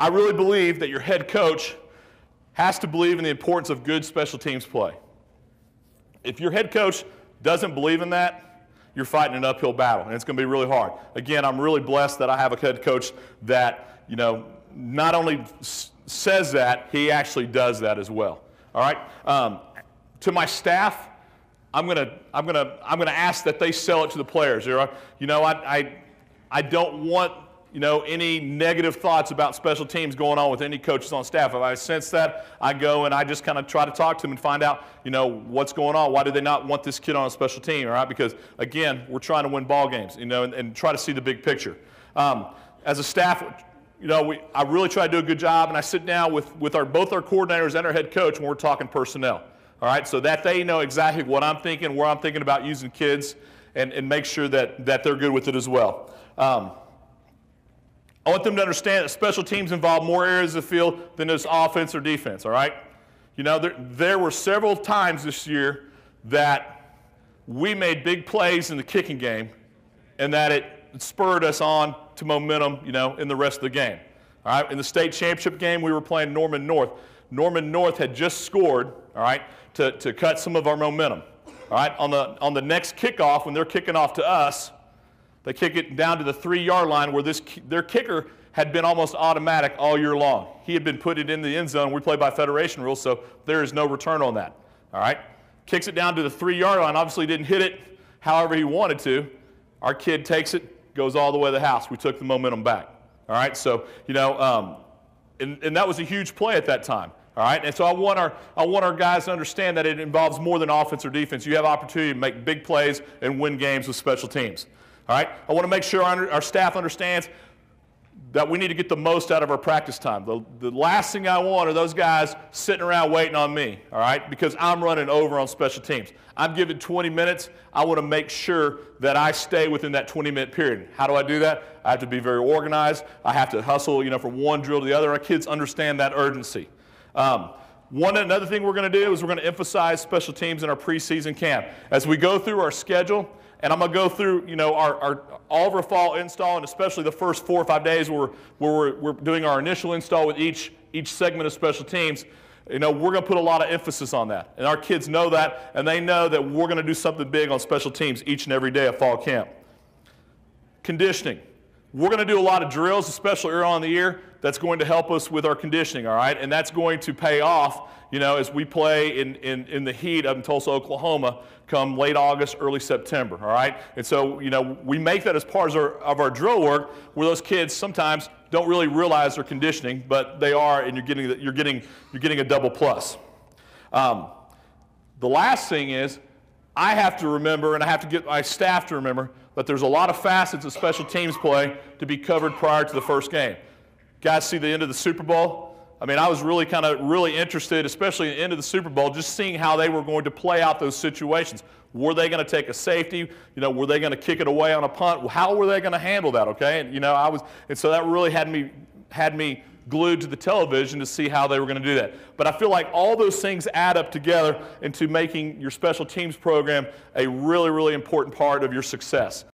I really believe that your head coach has to believe in the importance of good special teams play. If your head coach doesn't believe in that, you're fighting an uphill battle, and it's going to be really hard. Again, I'm really blessed that I have a head coach that, not only says that, he actually does that as well. All right. To my staff, I'm gonna ask that they sell it to the players. I don't want any negative thoughts about special teams going on with any coaches on staff. If I sense that, I go and I just kind of try to talk to them and find out, what's going on. Why do they not want this kid on a special team? All right, because again, we're trying to win ball games, and try to see the big picture. As a staff, I really try to do a good job, and I sit down with both our coordinators and our head coach when we're talking personnel. All right, so that they know exactly what I'm thinking, where I'm thinking about using kids, and make sure that they're good with it as well. I want them to understand that special teams involve more areas of the field than just offense or defense, all right? There were several times this year that we made big plays in the kicking game and that it spurred us on to momentum, in the rest of the game. All right, in the state championship game, we were playing Norman North. Norman North had just scored, all right, to cut some of our momentum. All right, on the next kickoff, when they're kicking off to us, they kick it down to the 3-yard line where their kicker had been almost automatic all year long. He had been put it in the end zone. We play by federation rules, so there is no return on that. All right? Kicks it down to the 3-yard line. Obviously didn't hit it however he wanted to. Our kid takes it, goes all the way to the house. We took the momentum back. All right? So, and that was a huge play at that time. All right? And so I want our guys to understand that it involves more than offense or defense. You have opportunity to make big plays and win games with special teams. All right? I want to make sure our staff understands that we need to get the most out of our practice time. The last thing I want are those guys sitting around waiting on me, all right, because I'm running over on special teams. I'm given 20 minutes. I want to make sure that I stay within that 20-minute period. How do I do that? I have to be very organized. I have to hustle, from one drill to the other. Our kids understand that urgency. Another thing we're going to do is we're going to emphasize special teams in our preseason camp. As we go through our schedule, and I'm going to go through, all of our fall install, and especially the first 4 or 5 days where we're doing our initial install with each segment of special teams. We're going to put a lot of emphasis on that. And our kids know that, and they know that we're going to do something big on special teams each and every day of fall camp. Conditioning. We're going to do a lot of drills, especially early on in the year, that's going to help us with our conditioning, all right? And that's going to pay off, as we play in the heat up in Tulsa, Oklahoma, come late August, early September, all right? And so, we make that as part of our drill work, where those kids sometimes don't really realize they're conditioning, but they are, and you're getting a double plus. The last thing is, I have to remember, and I have to get my staff to remember, that there's a lot of facets of special teams play to be covered prior to the first game. Guys, see the end of the Super Bowl? I was really interested, especially at the end of the Super Bowl, just seeing how they were going to play out those situations. Were they going to take a safety? Were they going to kick it away on a punt? How were they going to handle that? Okay, and so that really had me glued to the television to see how they were going to do that. But I feel like all those things add up together into making your special teams program a really, really important part of your success.